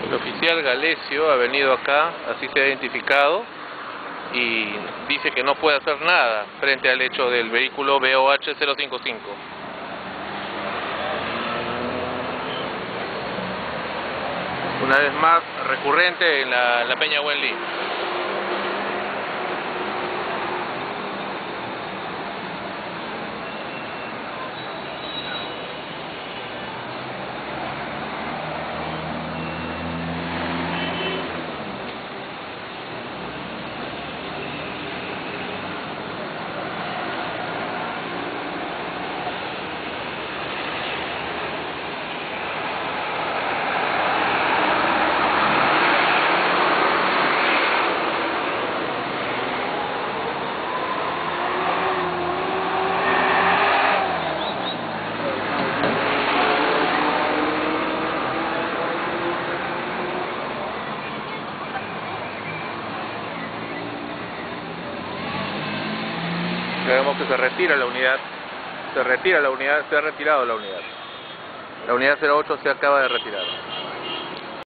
El oficial Galesio ha venido acá, así se ha identificado, y dice que no puede hacer nada frente al hecho del vehículo BOH 055. Una vez más, recurrente en la Peña Wenli. Vemos que se retira la unidad, se ha retirado la unidad. La unidad 08 se acaba de retirar.